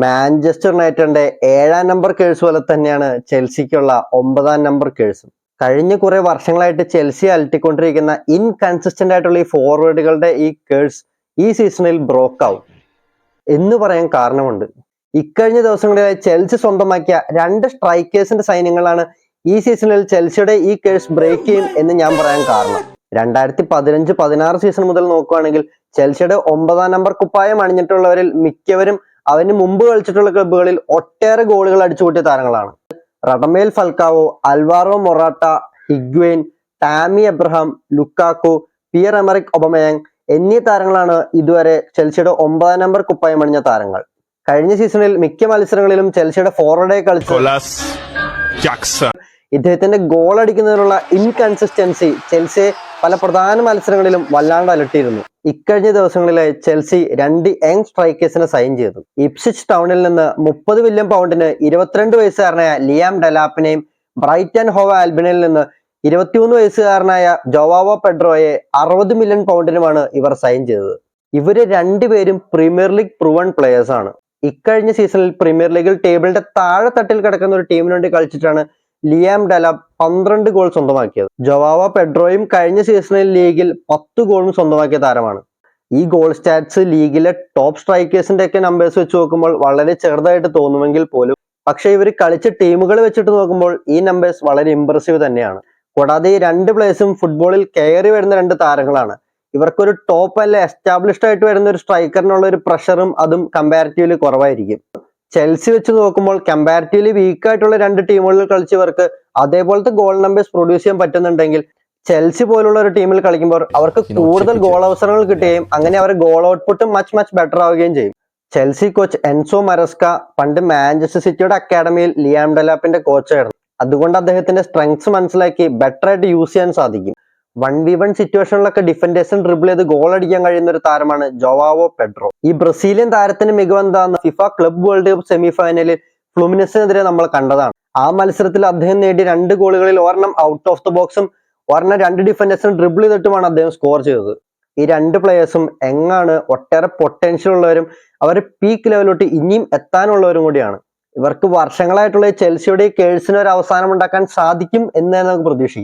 Manchester യുണൈറ്റഡിന്റെ 7ാം number curse പോലെ തന്നെയാണ് ചെൽസിക്കുള്ള 9ാം നമ്പർ കേഴ്സും. കഴിഞ്ഞ കുറെ വർഷങ്ങളായിട്ട് ചെൽസി അലട്ടിക്കൊണ്ടിരിക്കുന്ന ഇൻകൺസിസ്റ്റന്റ് ആയിട്ടുള്ള ഈ ഫോർവേഡുകളുടെ ഈ കേഴ്സ് ഈ സീസണിൽ ബ്രോക്ക് ആവും എന്ന് പറയാൻ കാരണമുണ്ട്. ഇക്കഴിഞ്ഞ ദിവസങ്ങളിലായി ചെൽസി സ്വന്തമാക്കിയ 2 സ്ട്രൈക്കേഴ്സിന്റെ സൈന്യങ്ങളാണ് ഈ സീസണിൽ ചെൽസിയുടെ ഈ കേഴ്സ് ബ്രേക്ക് ചെയ്യും എന്ന് ഞാൻ പറയാൻ കാരണം. 2015-16 സീസൺ മുതൽ നോക്കുകയാണെങ്കിൽ ചെൽസിയുടെ 9ാം നമ്പർ കുപ്പായം അണിഞ്ഞിട്ടുള്ളവരിൽ മിക്കവരും അവന് മുമ്പ് കളിച്ചിട്ടുള്ള ക്ലബ്ബുകളിൽ ഒട്ടേറെ ഗോളുകൾ അടിച്ചുകൂട്ടിയ താരങ്ങളാണ്. Radamel Falcao, Alvaro Morata, Higuain, Tammy Abraham, Lukaku, Pierre Emerick Aubameyang എന്നീ താരങ്ങളാണ് ഇതുവരെ ചെൽസിയുടെ 9ാം നമ്പർ കുപ്പായം അണിഞ്ഞ താരങ്ങൾ. കഴിഞ്ഞ സീസണിൽ മിക്ക മത്സരങ്ങളിലും ചെൽസിയുടെ ഫോർവേഡായി കളിച്ചു ഇദ്ദേഹത്തിന്റെ ഗോൾ അടിക്കുന്നതിനുള്ള ഇൻകൺസിസ്റ്റൻസി ചെൽസിയെ പല പ്രധാന മത്സരങ്ങളിലും വല്ലാണ്ട് അലട്ടിയിരുന്നു. ഇക്കഴിഞ്ഞ ദിവസങ്ങളിലായി ചെൽസി 2 യങ് സ്ട്രൈക്കേഴ്സിനെ സൈൻ ചെയ്തു. ഇപ്സ്വിച്ച് ടൗണിൽ നിന്ന് 30 മില്യൺ പൗണ്ടിന് 22 വയസ്സുകാരനായ ലിയാം ഡെലാപ്പിനെയും ബ്രൈറ്റൺ ഹോവ് ആൽബിയനിൽ നിന്ന് 23 വയസ്സുകാരനായ ജോവാവോ പെഡ്രോയെ 60 മില്യൺ പൗണ്ടിനുമാണ് ഇവർ സൈൻ ചെയ്തത്. ഇവര് രണ്ടുപേരും പ്രീമിയർ ലീഗ് പ്രൂവൺ പ്ലേയേഴ്സ് ആണ്. ഇക്കഴിഞ്ഞ സീസണിൽ പ്രീമിയർ ലീഗിൽ ടേബിളിന്റെ താഴെ തട്ടിൽ കിടക്കുന്ന ഒരു ടീമിന് വേണ്ടി കളിച്ചിട്ടാണ് ലിയാം ഡെലാപ്പ് 12 ഗോൾ സ്വന്തമാക്കിയത്. ജോവാവോ പെഡ്രോയും കഴിഞ്ഞ സീസണിൽ ലീഗിൽ 10 ഗോളും സ്വന്തമാക്കിയ താരമാണ്. ഈ ഗോൾ സ്റ്റാറ്റ്സ് ലീഗിലെ ടോപ്പ് സ്ട്രൈക്കേഴ്സിന്റെ ഒക്കെ നമ്പേഴ്സ് വെച്ച് നോക്കുമ്പോൾ വളരെ ചെറുതായിട്ട് തോന്നുമെങ്കിൽ പോലും പക്ഷെ ഇവർ കളിച്ച ടീമുകൾ വെച്ചിട്ട് നോക്കുമ്പോൾ ഈ നമ്പേഴ്സ് വളരെ ഇംപ്രസീവ് തന്നെയാണ്. കൂടാതെ ഈ 2 പ്ലേയേഴ്സും ഫുട്ബോളിൽ കയറി വരുന്ന 2 താരങ്ങളാണ്. ഇവർക്കൊരു ടോപ്പ് അല്ല എസ്റ്റാബ്ലിഷ്ഡ് ആയിട്ട് വരുന്ന ഒരു സ്ട്രൈക്കറിനുള്ള ഒരു പ്രഷറും അതും കമ്പാരിറ്റീവ്ലി കുറവായിരിക്കും. ചെൽസി വെച്ച് നോക്കുമ്പോൾ കമ്പാരിറ്റീവ്ലി വീക്ക് ആയിട്ടുള്ള 2 ടീമുകളിൽ കളിച്ചവർക്ക് അതേപോലത്തെ ഗോൾ നമ്പേഴ്സ് പ്രൊഡ്യൂസ് ചെയ്യാൻ പറ്റുന്നുണ്ടെങ്കിൽ ചെൽസി പോലുള്ള ഒരു ടീമിൽ കളിക്കുമ്പോൾ അവർക്ക് കൂടുതൽ ഗോൾ അവസരങ്ങൾ കിട്ടുകയും അങ്ങനെ അവരുടെ ഗോൾ ഔട്ട്പുട്ടും മച്ച് ബെറ്റർ ആവുകയും ചെയ്യും. ചെൽസി കോച്ച് എൻസോ മരസ്ക പണ്ട് മാഞ്ചസ്റ്റർ സിറ്റിയുടെ അക്കാഡമിയിൽ ലിയാം ഡെലാപ്പിന്റെ കോച്ചായിരുന്നു. അതുകൊണ്ട് അദ്ദേഹത്തിന്റെ സ്ട്രെങ്ത്സ് മനസ്സിലാക്കി ബെറ്റർ ആയിട്ട് യൂസ് ചെയ്യാൻ സാധിക്കും. 1v1 സിറ്റുവേഷനിലൊക്കെ ഡിഫൻഡേഴ്സിന് ഡ്രിബിൾ ചെയ്ത് ഗോൾ അടിക്കാൻ കഴിയുന്ന ഒരു താരമാണ് ജോവാവോ പെഡ്രോ. ഈ ബ്രസീലിയൻ താരത്തിന് മികവെന്താന്ന് FIFA club world cup semi ഫൈനലിൽ ഫ്ലുമിനസിനെതിരെ നമ്മൾ കണ്ടതാണ്. ആ മത്സരത്തിൽ അദ്ദേഹം നേടിയ 2 ഗോളുകളിൽ ഒരെണ്ണം ഔട്ട് ഓഫ് ദ ബോക്സും ഒരെണ്ണം 2 ഡിഫൻഡേഴ്സിന് ഡ്രിബിൾ ചെയ്തിട്ടുമാണ് അദ്ദേഹം സ്കോർ ചെയ്തത്. ഈ 2 പ്ലേയേഴ്സും എങ്ങാണ് ഒട്ടേറെ പൊട്ടൻഷ്യൽ ഉള്ളവരും അവർ പീക്ക് ലെവലിലോട്ട് ഇനിയും എത്താനുള്ളവരും കൂടിയാണ്. ഇവർക്ക് വർഷങ്ങളായിട്ടുള്ള ചെൽസിയുടെ കേഴ്സിന് ഒരു അവസാനം ഉണ്ടാക്കാൻ സാധിക്കും എന്ന് നമുക്ക് പ്രതീക്ഷിക്കാം.